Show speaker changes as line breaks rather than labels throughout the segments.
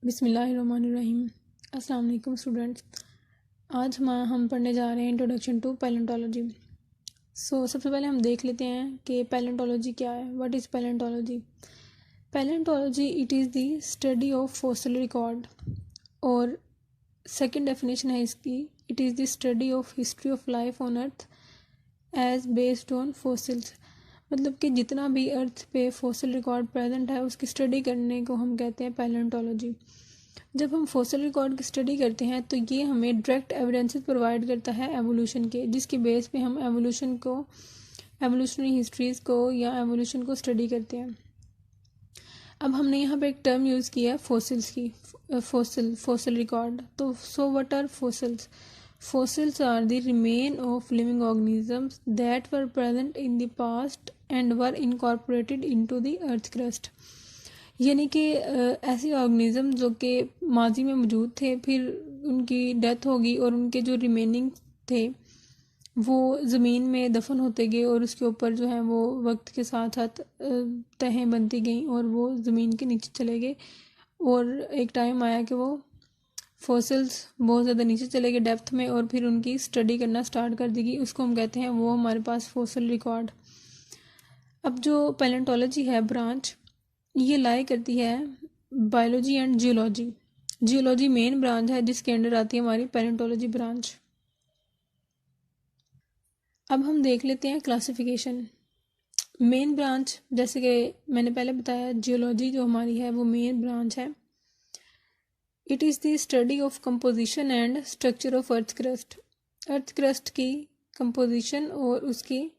बिस्मिल्लाहिर्रहमानिर्रहीम। अस्सलाम वालेकुम स्टूडेंट्स। आज हम पढ़ने जा रहे हैं इंट्रोडक्शन टू पैलेंटोलॉजी। सबसे पहले हम देख लेते हैं कि पैलेंटोलॉजी क्या है। What is palaeontology? Palaeontology it is the study of fossil record, और सेकंड डेफिनेशन है इसकी, it is the study of history of life on earth as based on fossils. मतलब कि जितना भी अर्थ पे फॉसिल रिकॉर्ड प्रेजेंट है उसकी स्टडी करने को हम कहते हैं पैलेंटोलॉजी। जब हम फॉसिल रिकॉर्ड की स्टडी करते हैं तो ये हमें डायरेक्ट एविडेंसेस प्रोवाइड करता है एवोल्यूशन के, जिसकी बेस पे हम एवोल्यूशन को, एवोल्यूशनरी हिस्ट्रीज़ को या एवोल्यूशन को स्टडी करते हैं। अब हमने यहाँ पे एक टर्म यूज़ किया है फॉसिल्स की, फॉसिल रिकॉर्ड। तो what are fossils? Fossils are the remain of living organisms that were present in the past and were incorporated into the earth crust। यानी कि ऐसे ऑर्गेनिज्म जो कि माजी में मौजूद थे, फिर उनकी डेथ होगी और उनके जो रिमेनिंग थे वो ज़मीन में दफन होते गए, और उसके ऊपर जो है वो वक्त के साथ साथ तहें बनती गईं और वो ज़मीन के नीचे चले गए। और एक टाइम आया कि वो फॉसिल्स बहुत ज़्यादा नीचे चले गए डेप्थ में, और फिर उनकी स्टडी करना स्टार्ट कर दी गई। उसको हम कहते हैं वो हमारे पास फॉसिल रिकॉर्ड। अब जो पैलेंटोलॉजी है ब्रांच, ये लाई करती है biology and geology. Geology main branch है जिसके अंडर आती है हमारी पैलेंटोलॉजी ब्रांच। अब हम देख लेते हैं क्लासिफिकेशन। मेन ब्रांच, जैसे कि मैंने पहले बताया, जियोलॉजी जो हमारी है वो मेन ब्रांच है। It is the study of composition and structure of earth crust. Earth crust की कंपोजिशन और उसकी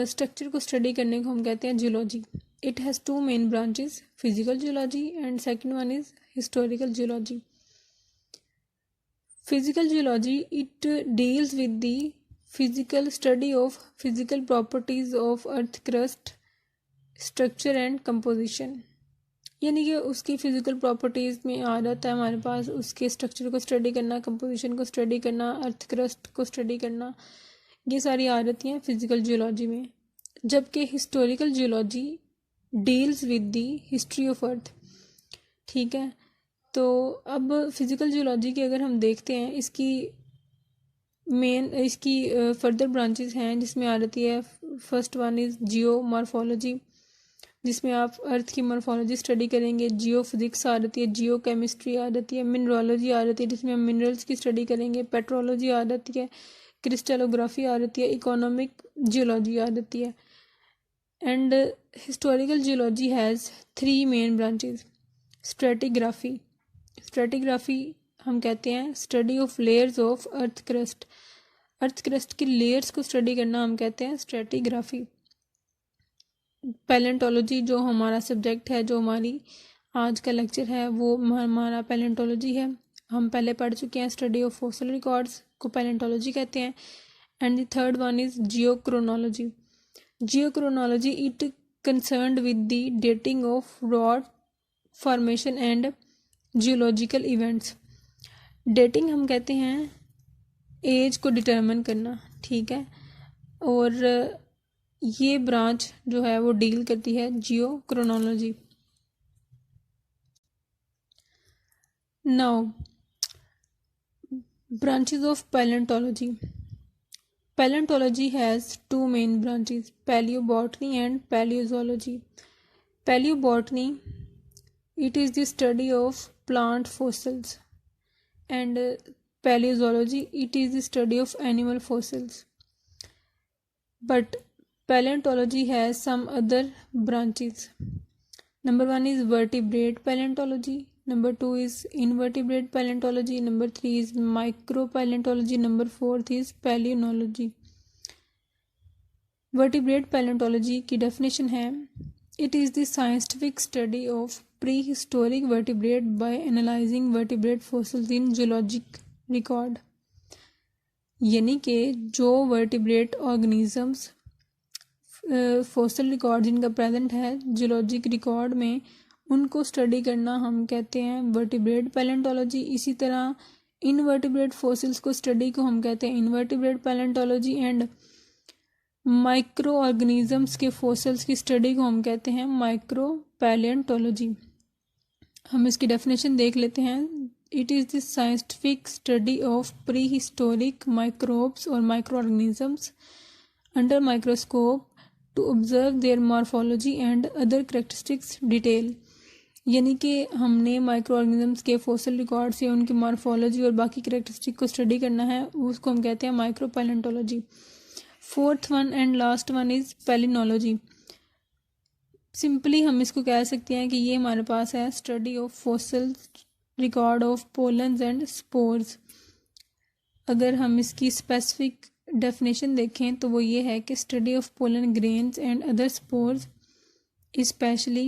स्ट्रक्चर को स्टडी करने को हम कहते हैं geology. It has two main branches, physical geology and second one is historical geology. Physical geology it deals with the physical study of physical properties of earth crust, structure and composition. यानी कि उसकी physical properties में आ जाता है हमारे पास उसके structure को study करना, कंपोजिशन को स्टडी करना, अर्थ क्रस्ट को स्टडी करना, ये सारी आ जाती हैं फ़िज़िकल जियोलॉजी में। जबकि historical geology deals with the history of earth. ठीक है, तो अब फ़िज़िकल जियोलॉजी की अगर हम देखते हैं, इसकी फर्दर ब्रांचेस हैं जिसमें आ जाती है, first one is Jio morphology, जिसमें आप अर्थ की मॉर्फोलॉजी स्टडी करेंगे। जियो फिजिक्स आ जाती है, जियो केमिस्ट्री आ जाती है, मिनरोलॉजी आ जाती है जिसमें हम मिनरल्स की स्टडी करेंगे, पेट्रोलॉजी आ जाती है, क्रिस्टलोग्राफी आ जाती है, इकोनॉमिक जियोलॉजी आ जाती है। And historical geology has three main branches. Stratigraphy, stratigraphy हम कहते हैं study of layers of earth crust. Earth crust की लेयर्स को स्टडी करना हम कहते हैं स्ट्रेटिग्राफी। पैलेंटोलॉजी जो हमारा सब्जेक्ट है, जो हमारी आज का लेक्चर है, वो हमारा पैलेंटोलॉजी है। हम पहले पढ़ चुके हैं स्टडी ऑफ फॉसिल रिकॉर्ड्स को पैलेंटोलॉजी कहते हैं। And the third one is geochronology. Geochronology it concerned with the dating of rock formation and geological events. Dating हम कहते हैं एज को डिटरमिन करना, ठीक है, और ये ब्रांच जो है वो डील करती है geochronology. Now branches of paleontology. Paleontology has two main branches, paleobotany and paleozoology. Paleobotany it is the study of plant fossils, and paleozoology it is the study of animal fossils. But paleontology has some other branches. Number one is vertebrate paleontology, number two is invertebrate paleontology, number three is micropaleontology, number fourth is paleontology. Vertebrate paleontology की definition है, it is the scientific study of prehistoric vertebrate by analyzing vertebrate fossils in geologic record। यानी कि जो vertebrate organisms fossil record जिनका present है geologic record में, उनको study करना हम कहते हैं वर्टिब्रेट पैलेंटोलॉजी। इसी तरह इनवर्टिब्रेट फॉसिल्स को स्टडी को हम कहते हैं invertebrate palaeontology. And micro organisms के फॉसिल्स की स्टडी को हम कहते हैं माइक्रो पैलेंटोलॉजी। हम इसकी डेफिनेशन देख लेते हैं। It is the scientific study of prehistoric microbes और microorganisms under microscope to observe their morphology and other characteristics detail. यानी कि हमने माइक्रो ऑर्गेनिजम्स के फॉसिल रिकॉर्ड्स या उनकी मॉर्फोलॉजी और बाकी करेक्टरिस्टिक को स्टडी करना है, उसको हम कहते हैं micro palaeontology. Fourth one and last one is palynology. Simply हम इसको कह सकते हैं कि ये हमारे पास है study of fossil record of pollens and spores. अगर हम इसकी स्पेसिफिक डेफिनेशन देखें तो वो ये है कि study of pollen grains and other spores specially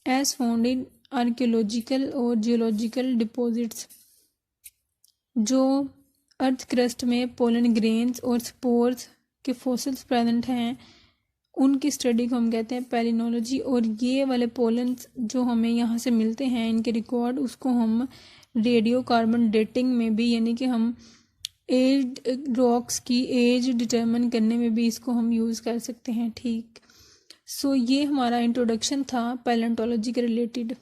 as found in archaeological और जियोलॉजिकल डिपॉजिट्स। जो अर्थ क्रस्ट में पोलन ग्रेन्स और स्पोर्स के फॉसिल्स प्रेजेंट हैं, उनकी स्टडी को हम कहते हैं पैलिनोलॉजी। और ये वाले पोलन्स जो हमें यहाँ से मिलते हैं, इनके रिकॉर्ड, उसको हम रेडियो कार्बन डेटिंग में भी, यानी कि हम एज रॉक्स की एज डिटरमिन करने में भी इसको हम यूज़ कर सकते हैं। ठीक, सो ये हमारा इंट्रोडक्शन था पैलेंटोलॉजी के रिलेटेड।